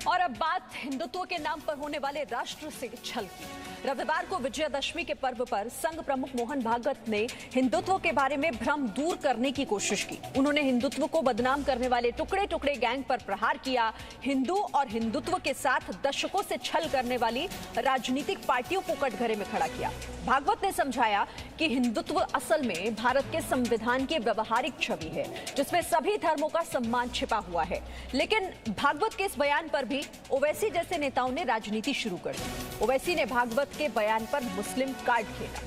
और अब बात हिंदुत्व के नाम पर होने वाले राष्ट्र से छल की। रविवार को विजयादशमी के पर्व पर संघ प्रमुख मोहन भागवत ने हिंदुत्व के बारे में भ्रम दूर करने की कोशिश की। उन्होंने हिंदुत्व को बदनाम करने वाले टुकड़े टुकड़े गैंग पर प्रहार किया। हिंदू और हिंदुत्व के साथ दशकों से छल करने वाली राजनीतिक पार्टियों को कटघरे में खड़ा किया। भागवत ने समझाया कि हिंदुत्व असल में भारत के संविधान की व्यवहारिक छवि है, जिसमें सभी धर्मों का सम्मान छिपा हुआ है। लेकिन भागवत के इस बयान पर भी ओवैसी जैसे नेताओं ने राजनीति शुरू कर दी। ओवैसी ने भागवत के बयान पर मुस्लिम कार्ड खेला।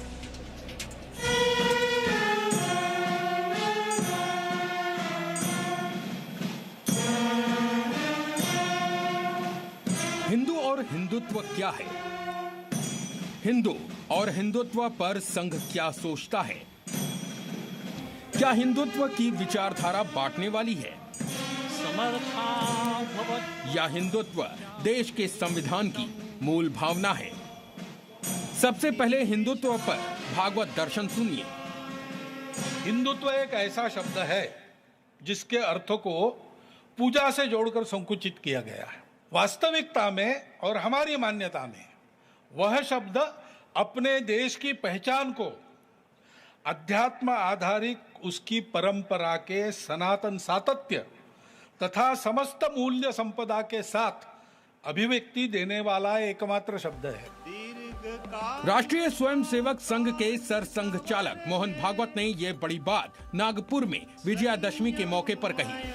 हिंदू और हिंदुत्व क्या है? हिंदू और हिंदुत्व पर संघ क्या सोचता है? क्या हिंदुत्व की विचारधारा बांटने वाली है या हिंदुत्व देश के संविधान की मूल भावना है? सबसे पहले हिंदुत्व पर भागवत दर्शन सुनिए। हिंदुत्व एक ऐसा शब्द है जिसके अर्थों को पूजा से जोड़कर संकुचित किया गया है। वास्तविकता में और हमारी मान्यता में वह शब्द अपने देश की पहचान को अध्यात्म आधारित उसकी परंपरा के सनातन सातत्य तथा समस्त मूल्य संपदा के साथ अभिव्यक्ति देने वाला एकमात्र शब्द है। राष्ट्रीय स्वयंसेवक संघ के सरसंघ चालक मोहन भागवत ने ये बड़ी बात नागपुर में विजयादशमी के मौके पर कही।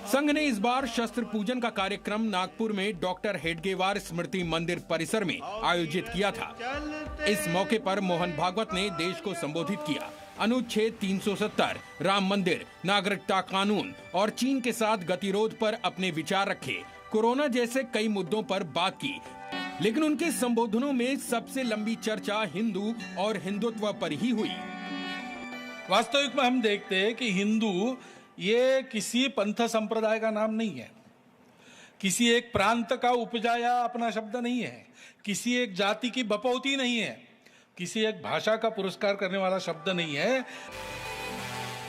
संघ ने इस बार शस्त्र पूजन का कार्यक्रम नागपुर में डॉक्टर हेडगेवार स्मृति मंदिर परिसर में आयोजित किया था। इस मौके पर मोहन भागवत ने देश को संबोधित किया। अनुच्छेद 370, राम मंदिर, नागरिकता कानून और चीन के साथ गतिरोध पर अपने विचार रखे। कोरोना जैसे कई मुद्दों पर बात की, लेकिन उनके संबोधनों में सबसे लंबी चर्चा हिंदू और हिंदुत्व पर ही हुई। वास्तविक में हम देखते हैं कि हिंदू ये किसी पंथ संप्रदाय का नाम नहीं है, किसी एक प्रांत का उपजाया अपना शब्द नहीं है, किसी एक जाति की बपौती नहीं है, किसी एक भाषा का पुरस्कार करने वाला शब्द नहीं है।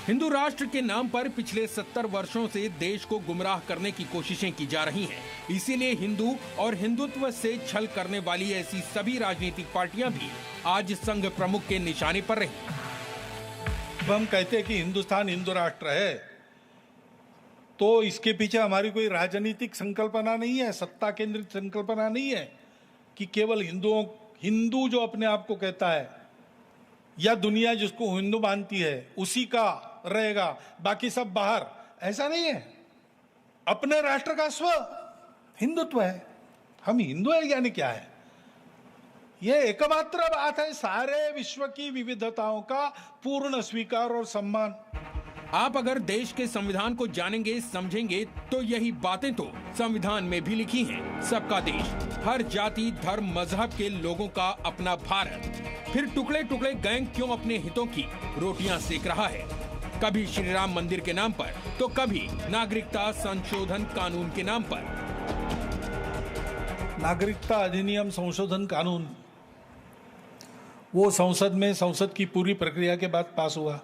हिंदू राष्ट्र के नाम पर पिछले 70 वर्षों से देश को गुमराह करने की कोशिशें की जा रही हैं। इसीलिए हिंदू और हिंदुत्व से छल करने वाली ऐसी सभी राजनीतिक पार्टियां भी आज संघ प्रमुख के निशाने पर रही। हम कहते हैं कि हिंदुस्तान हिंदू राष्ट्र है, तो इसके पीछे हमारी कोई राजनीतिक संकल्पना नहीं है, सत्ता केंद्रित संकल्पना नहीं है कि केवल हिंदू जो अपने आप को कहता है या दुनिया जिसको हिंदू मानती है उसी का रहेगा, बाकी सब बाहर। ऐसा नहीं है। अपने राष्ट्र का स्व हिंदुत्व है। हम हिंदू है यानी क्या है? यह एकमात्र बात है सारे विश्व की विविधताओं का पूर्ण स्वीकार और सम्मान। आप अगर देश के संविधान को जानेंगे समझेंगे तो यही बातें तो संविधान में भी लिखी हैं। सबका देश, हर जाति धर्म मजहब के लोगों का अपना भारत। फिर टुकड़े टुकड़े गैंग क्यों अपने हितों की रोटियां सेक रहा है? कभी श्री राम मंदिर के नाम पर तो कभी नागरिकता संशोधन कानून के नाम पर। नागरिकता अधिनियम संशोधन कानून वो संसद की पूरी प्रक्रिया के बाद पास हुआ।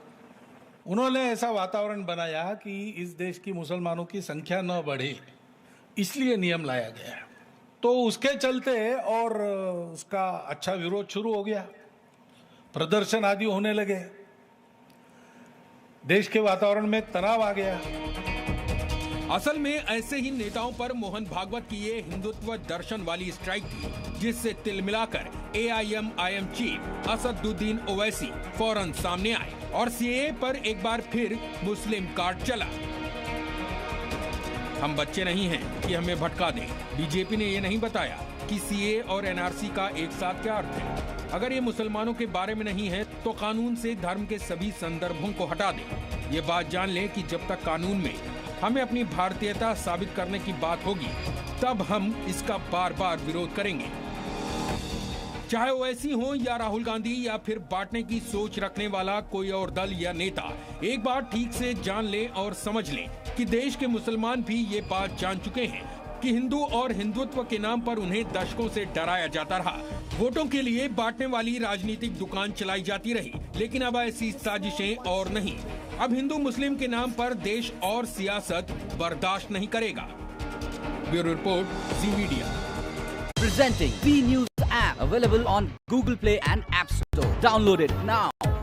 उन्होंने ऐसा वातावरण बनाया कि इस देश की मुसलमानों की संख्या न बढ़े, इसलिए नियम लाया गया। तो उसके चलते और उसका अच्छा विरोध शुरू हो गया, प्रदर्शन आदि होने लगे, देश के वातावरण में तनाव आ गया। असल में ऐसे ही नेताओं पर मोहन भागवत की ये हिंदुत्व दर्शन वाली स्ट्राइक थी, जिससे तिल मिलाकर AIM चीफ असदुद्दीन ओवैसी फौरन सामने आए और CAA पर एक बार फिर मुस्लिम कार्ड चला। हम बच्चे नहीं हैं कि हमें भटका दें। बीजेपी ने ये नहीं बताया कि CAA और NRC का एक साथ क्या अर्थ है। अगर ये मुसलमानों के बारे में नहीं है तो कानून से धर्म के सभी संदर्भों को हटा दें। ये बात जान लें कि जब तक कानून में हमें अपनी भारतीयता साबित करने की बात होगी, तब हम इसका बार बार विरोध करेंगे। चाहे ओवैसी हो या राहुल गांधी या फिर बांटने की सोच रखने वाला कोई और दल या नेता, एक बार ठीक से जान लें और समझ लें कि देश के मुसलमान भी ये बात जान चुके हैं कि हिंदू और हिंदुत्व के नाम पर उन्हें दशकों से डराया जाता रहा। वोटों के लिए बांटने वाली राजनीतिक दुकान चलाई जाती रही, लेकिन अब ऐसी साजिशें और नहीं। अब हिंदू मुस्लिम के नाम पर देश और सियासत बर्दाश्त नहीं करेगा। Bureau report, ji media. Presenting V News app, available on Google Play and App Store. Download it now.